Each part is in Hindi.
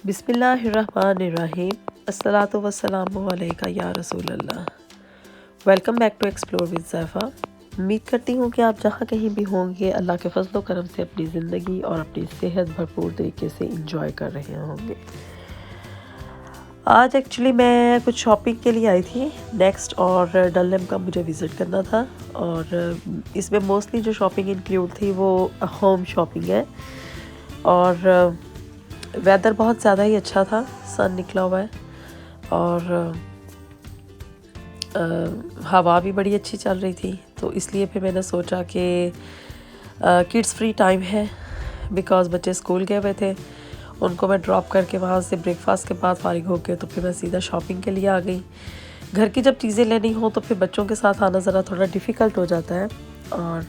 बिस्मिल्लाहिर्रहमानिर्रहीम। अस्सलातु वस्सलामु अलैका या रसूल अल्लाह। Welcome back to explore with Zaifa. उम्मीद करती हूँ कि आप जहाँ कहीं भी होंगे अल्लाह के फजल करम से अपनी ज़िंदगी और अपनी सेहत भरपूर तरीके से इंजॉय कर रहे होंगे। आज एक्चुअली मैं कुछ शॉपिंग के लिए आई थी नेक्स्ट, और डल का मुझे विज़िट करना था। और इसमें मोस्टली जो शॉपिंग इंक्लूड थी वो होम शॉपिंग है। और वेदर बहुत ज़्यादा ही अच्छा था, सन निकला हुआ है और हवा भी बड़ी अच्छी चल रही थी। तो इसलिए फिर मैंने सोचा कि किड्स फ्री टाइम है, बिकॉज़ बच्चे स्कूल गए हुए थे। उनको मैं ड्रॉप करके वहाँ से ब्रेकफास्ट के बाद फारिग होकर तो फिर मैं सीधा शॉपिंग के लिए आ गई। घर की जब चीज़ें लेनी हो तो फिर बच्चों के साथ आना ज़रा थोड़ा डिफ़िकल्ट हो जाता है। और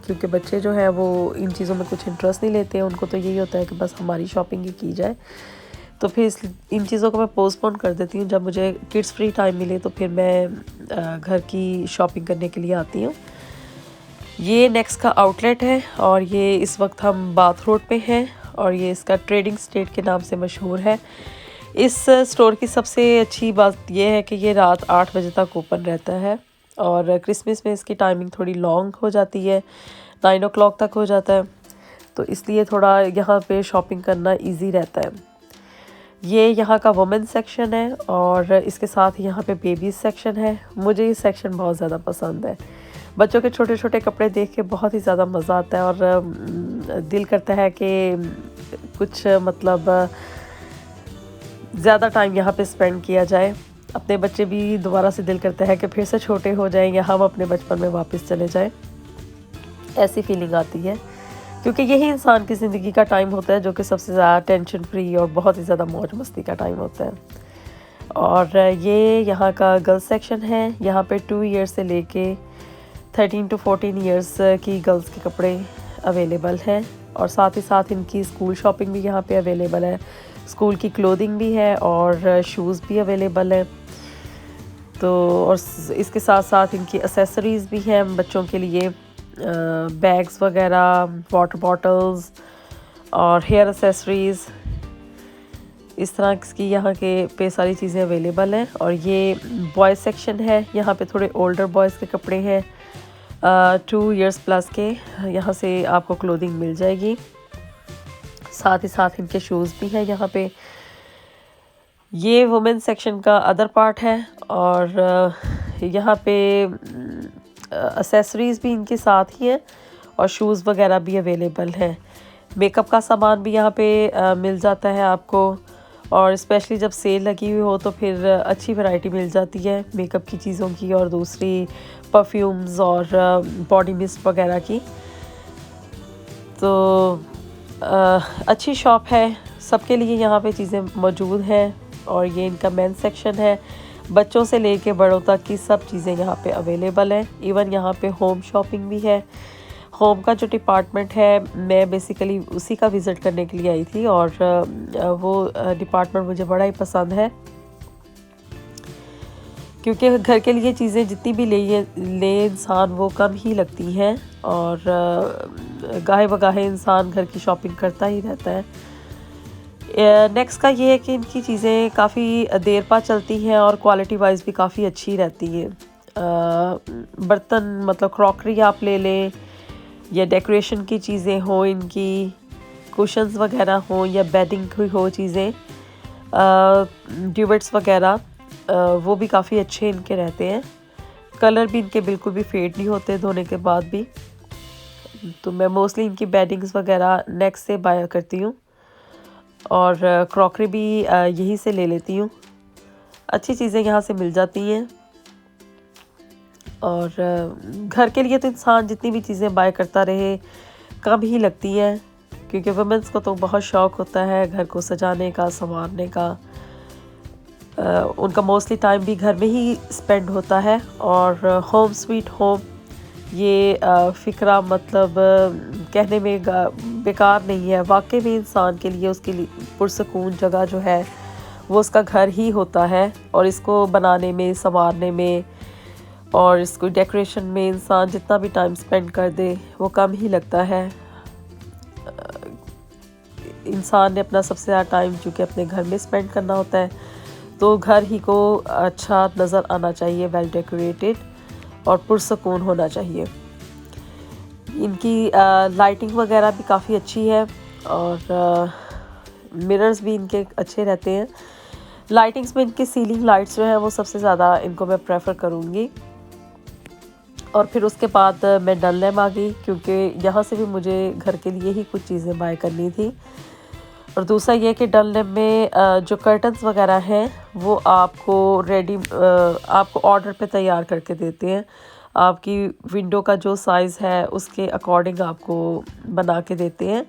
क्योंकि बच्चे जो है वो इन चीज़ों में कुछ इंटरेस्ट नहीं लेते हैं, उनको तो यही होता है कि बस हमारी शॉपिंग ही की जाए। तो फिर इन चीज़ों को मैं पोस्टपोन कर देती हूँ। जब मुझे किड्स फ्री टाइम मिले तो फिर मैं घर की शॉपिंग करने के लिए आती हूँ। ये नेक्स्ट का आउटलेट है और ये इस वक्त हम बाथ रोड पे हैं और ये इसका ट्रेडिंग स्टेट के नाम से मशहूर है। इस स्टोर की सबसे अच्छी बात यह है कि ये रात 8 बजे तक ओपन रहता है और क्रिसमस में इसकी टाइमिंग थोड़ी लॉन्ग हो जाती है, 9 o'clock तक हो जाता है। तो इसलिए थोड़ा यहाँ पे शॉपिंग करना इजी रहता है। ये यहाँ का वुमेन सेक्शन है और इसके साथ ही यहाँ पे बेबीज सेक्शन है। मुझे ये सेक्शन बहुत ज़्यादा पसंद है। बच्चों के छोटे छोटे कपड़े देख के बहुत ही ज़्यादा मज़ा आता है और दिल करता है कि कुछ मतलब ज़्यादा टाइम यहाँ पे स्पेंड किया जाए। अपने बच्चे भी दोबारा से दिल करता है कि फिर से छोटे हो जाएं या हम अपने बचपन में वापस चले जाएं। ऐसी फीलिंग आती है क्योंकि यही इंसान की ज़िंदगी का टाइम होता है जो कि सबसे ज़्यादा टेंशन फ्री और बहुत ही ज़्यादा मौज मस्ती का टाइम होता है। और ये यहाँ का गर्ल्स सेक्शन है। यहाँ पे 2 ईयर्स से लेके 13 to 14 ईयर्स की गर्ल्स के कपड़े अवेलेबल हैं और साथ ही साथ इनकी स्कूल शॉपिंग भी यहाँ पे अवेलेबल है। स्कूल की क्लोथिंग भी है और शूज़ भी अवेलेबल है। तो और इसके साथ साथ इनकी एसेसरीज़ भी हैं बच्चों के लिए, बैग्स वगैरह, वाटर बॉटल्स और हेयर एसेसरीज़, इस तरह की यहाँ के पे सारी चीज़ें अवेलेबल हैं। और ये बॉयज़ सेक्शन है। यहाँ पे थोड़े ओल्डर बॉयज़ के कपड़े हैं, 2 ईयर्स प्लस के। यहाँ से आपको क्लोथिंग मिल जाएगी। साथ ही साथ इनके शूज़ भी हैं यहाँ पे। ये वुमेन सेक्शन का अदर पार्ट है और यहाँ पे एसेसरीज़ भी इनके साथ ही हैं और शूज़ वगैरह भी अवेलेबल हैं। मेकअप का सामान भी यहाँ पे मिल जाता है आपको, और स्पेशली जब सेल लगी हुई हो तो फिर अच्छी वैरायटी मिल जाती है मेकअप की चीज़ों की और दूसरी परफ्यूम्स और बॉडी मिस्ट वगैरह की। तो अच्छी शॉप है, सबके लिए यहाँ पे चीज़ें मौजूद हैं। और ये इनका मेन सेक्शन है। बच्चों से लेके बड़ों तक की सब चीज़ें यहाँ पे अवेलेबल हैं। इवन यहाँ पे होम शॉपिंग भी है। होम का जो डिपार्टमेंट है मैं बेसिकली उसी का विज़िट करने के लिए आई थी और वो डिपार्टमेंट मुझे बड़ा ही पसंद है क्योंकि घर के लिए चीज़ें जितनी भी ले इंसान वो कम ही लगती हैं और गाहे बगाहे इंसान घर की शॉपिंग करता ही रहता है। नेक्स्ट का ये है कि इनकी चीज़ें काफ़ी देर बाद चलती हैं और क्वालिटी वाइज भी काफ़ी अच्छी रहती है। बर्तन मतलब क्रॉकरी आप ले लें या डेकोरेशन की चीज़ें हो, इनकी कुशन्स वगैरह हो या बेडिंग की हो चीज़ें, ड्यूवेट्स वगैरह, वो भी काफ़ी अच्छे इनके रहते हैं। कलर भी इनके बिल्कुल भी फेड नहीं होते धोने के बाद भी। तो मैं मोस्टली इनकी बेडिंग्स वगैरह नेक्स्ट से बाय करती हूँ और क्रॉकरी भी यहीं से ले लेती हूँ। अच्छी चीज़ें यहाँ से मिल जाती हैं और घर के लिए तो इंसान जितनी भी चीज़ें बाय करता रहे कम ही लगती हैं क्योंकि वुमेंस को तो बहुत शौक़ होता है घर को सजाने का, संवारने का। उनका मोस्टली टाइम भी घर में ही स्पेंड होता है और होम स्वीट होम ये फ़िक्रा मतलब कहने में बेकार नहीं है। वाकई में इंसान के लिए उसके लिए पुरसकून जगह जो है वो उसका घर ही होता है और इसको बनाने में, संवारने में और इसको डेकोरेशन में इंसान जितना भी टाइम स्पेंड कर दे वो कम ही लगता है। इंसान ने अपना सबसे ज़्यादा टाइम चूँकि अपने घर में स्पेंड करना होता है, तो घर ही को अच्छा नज़र आना चाहिए, वेल डेकोरेटेड और पुरसकून होना चाहिए। इनकी लाइटिंग वगैरह भी काफ़ी अच्छी है और मिरर्स भी इनके अच्छे रहते हैं। लाइटिंग्स में इनके सीलिंग लाइट्स जो हैं वो सबसे ज़्यादा इनको मैं प्रेफर करूँगी। और फिर उसके बाद मैं डनलैप आ गई, क्योंकि यहाँ से भी मुझे घर के लिए ही कुछ चीज़ें बाय करनी थी। और दूसरा ये कि डनलैप में जो कर्टन्स वगैरह हैं वो आपको आपको ऑर्डर पे तैयार करके देते हैं। आपकी विंडो का जो साइज़ है उसके अकॉर्डिंग आपको बना के देते हैं।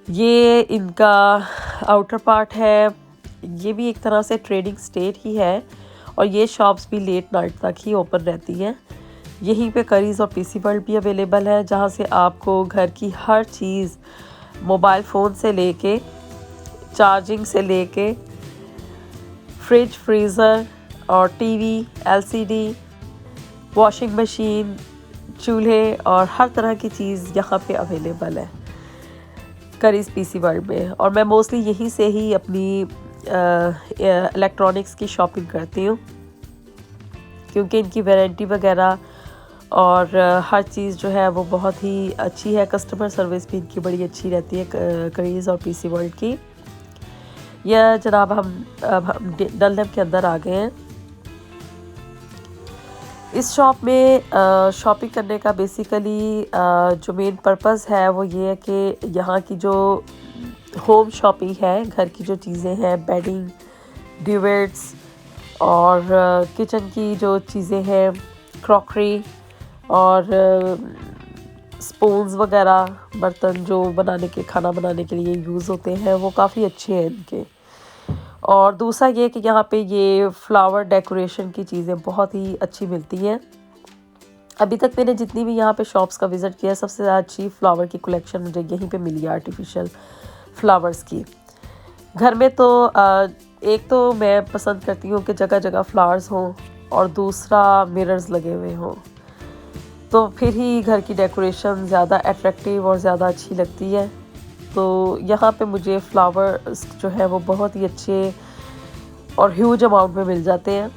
ये इनका आउटर पार्ट है, ये भी एक तरह से ट्रेडिंग स्टेट ही है और ये शॉप्स भी लेट नाइट तक ही ओपन रहती हैं। यहीं पे करीज़ और पीसी वर्ल्ड भी अवेलेबल है, जहाँ से आपको घर की हर चीज़, मोबाइल फ़ोन से लेके चार्जिंग से लेके फ्रिज, फ्रीज़र और टीवी, एलसीडी, वॉशिंग मशीन, चूल्हे और हर तरह की चीज़ यहाँ पे अवेलेबल है करीज़ पीसी वर्ल्ड में। और मैं मोस्टली यहीं से ही अपनी इलेक्ट्रॉनिक्स की शॉपिंग करती हूँ, क्योंकि इनकी वारंटी वगैरह और हर चीज़ जो है वो बहुत ही अच्छी है। कस्टमर सर्विस भी इनकी बड़ी अच्छी रहती है करीज़ और पीसी वर्ल्ड की। यह जनाब हम डनलैप के अंदर आ गए हैं। इस शॉप में शॉपिंग करने का बेसिकली जो मेन पर्पस है वो ये है कि यहाँ की जो होम शॉपिंग है, घर की जो चीज़ें हैं, बेडिंग, ड्यूवेट्स और किचन की जो चीज़ें हैं, क्रॉकरी और स्पून्स वगैरह, बर्तन जो खाना बनाने के लिए यूज़ होते हैं, वो काफ़ी अच्छे हैं इनके। और दूसरा ये कि यहाँ पे ये फ्लावर डेकोरेशन की चीज़ें बहुत ही अच्छी मिलती हैं। अभी तक मैंने जितनी भी यहाँ पे शॉप्स का विज़िट किया, सबसे ज़्यादा अच्छी फ्लावर की कलेक्शन मुझे यहीं पे मिली है, आर्टिफिशियल फ्लावर्स की। घर में तो एक तो मैं पसंद करती हूँ कि जगह जगह फ्लावर्स हों और दूसरा मिरर्स लगे हुए हों, तो फिर ही घर की डेकोरेशन ज़्यादा अट्रैक्टिव और ज़्यादा अच्छी लगती है। तो यहाँ पे मुझे फ्लावर्स जो है वो बहुत ही अच्छे और ह्यूज अमाउंट में मिल जाते हैं,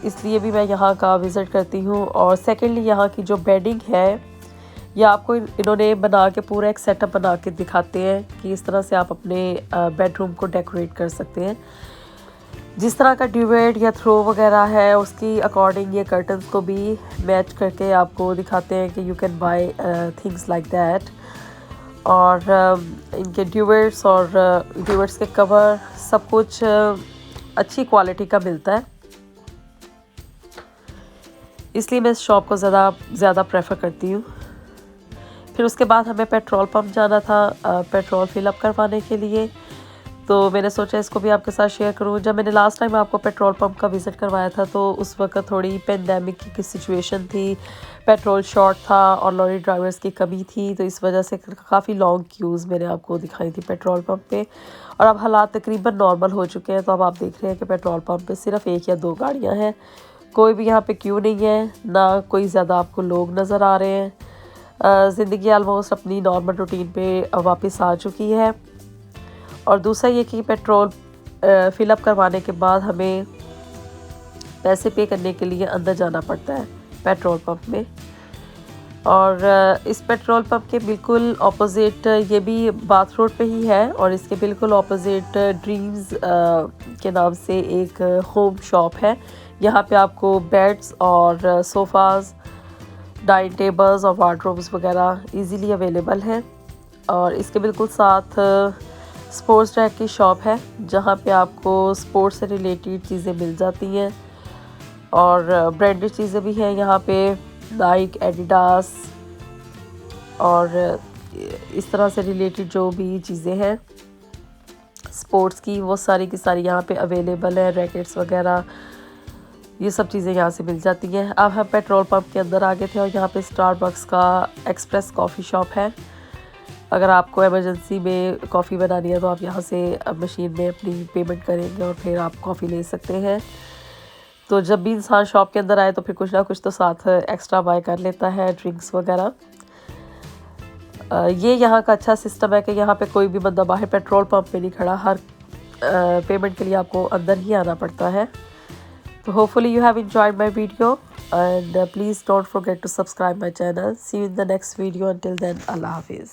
इसलिए भी मैं यहाँ का विज़िट करती हूँ। और सेकेंडली यहाँ की जो बेडिंग है, ये आपको इन्होंने बना के पूरा एक सेटअप बना के दिखाते हैं कि इस तरह से आप अपने बेडरूम को डेकोरेट कर सकते हैं। जिस तरह का ड्यूवेट या थ्रो वगैरह है उसकी अकॉर्डिंग ये कर्टन्स को भी मैच करके आपको दिखाते हैं कि you can buy things like that. और इनके ड्यूवेट्स और ड्यूवेट्स के कवर सब कुछ अच्छी क्वालिटी का मिलता है, इसलिए मैं इस शॉप को ज़्यादा प्रेफर करती हूँ। फिर उसके बाद हमें पेट्रोल पंप जाना था पेट्रोल फिलअप करवाने के लिए, तो मैंने सोचा इसको भी आपके साथ शेयर करूँ। जब मैंने लास्ट टाइम आपको पेट्रोल पंप का विज़िट करवाया था तो उस वक्त थोड़ी पेंडेमिक की सिचुएशन थी, पेट्रोल शॉर्ट था और लॉरी ड्राइवर्स की कमी थी, तो इस वजह से काफ़ी लॉन्ग क्यूज़ मैंने आपको दिखाई थी पेट्रोल पंप पे। और अब हालात तकरीबन नॉर्मल हो चुके हैं, तो अब आप देख रहे हैं कि पेट्रोल पंप पे सिर्फ 1 या 2 गाड़ियाँ हैं, कोई भी यहाँ पे क्यू नहीं है, ना कोई ज़्यादा आपको लोग नज़र आ रहे हैं। ज़िंदगी ऑलमोस्ट अपनी नॉर्मल रूटीन पे वापस आ चुकी है। और दूसरा ये कि पेट्रोल फिलअप करवाने के बाद हमें पैसे पे करने के लिए अंदर जाना पड़ता है पेट्रोल पंप में। और इस पेट्रोल पंप के बिल्कुल ऑपोजिट, ये भी बाथ रोड पे ही है, और इसके बिल्कुल ऑपोजिट ड्रीम्स के नाम से एक होम शॉप है। यहाँ पे आपको बेड्स और सोफ़ाज़, डाइनिंग टेबल्स और वार्डरोब्स वगैरह इजीली अवेलेबल हैं। और इसके बिल्कुल साथ स्पोर्ट्स ट्रैक की शॉप है, जहाँ पे आपको स्पोर्ट्स से रिलेटेड चीज़ें मिल जाती हैं और ब्रांडेड चीज़ें भी हैं यहाँ पे, नाइक, एडिडास और इस तरह से रिलेटेड जो भी चीज़ें हैं स्पोर्ट्स की, वो सारी की सारी यहाँ पे अवेलेबल है। रैकेट्स वगैरह ये सब चीज़ें यहाँ से मिल जाती हैं। अब हम पेट्रोल पंप के अंदर आ गए थे और यहाँ पे स्टारबक्स का एक्सप्रेस कॉफ़ी शॉप है। अगर आपको इमरजेंसी में कॉफ़ी बनानी है तो आप यहाँ से मशीन में अपनी पेमेंट करेंगे और फिर आप कॉफ़ी ले सकते हैं। तो जब भी इंसान शॉप के अंदर आए तो फिर कुछ ना कुछ तो साथ एक्स्ट्रा बाय कर लेता है, ड्रिंक्स वगैरह। ये यहाँ का अच्छा सिस्टम है कि यहाँ पे कोई भी बंदा बाहर पेट्रोल पंप पे नहीं खड़ा, हर पेमेंट के लिए आपको अंदर ही आना पड़ता है। तो hopefully you have enjoyed my video, and please don't forget to subscribe my channel. See you in the next video. Until then, Allah Hafiz.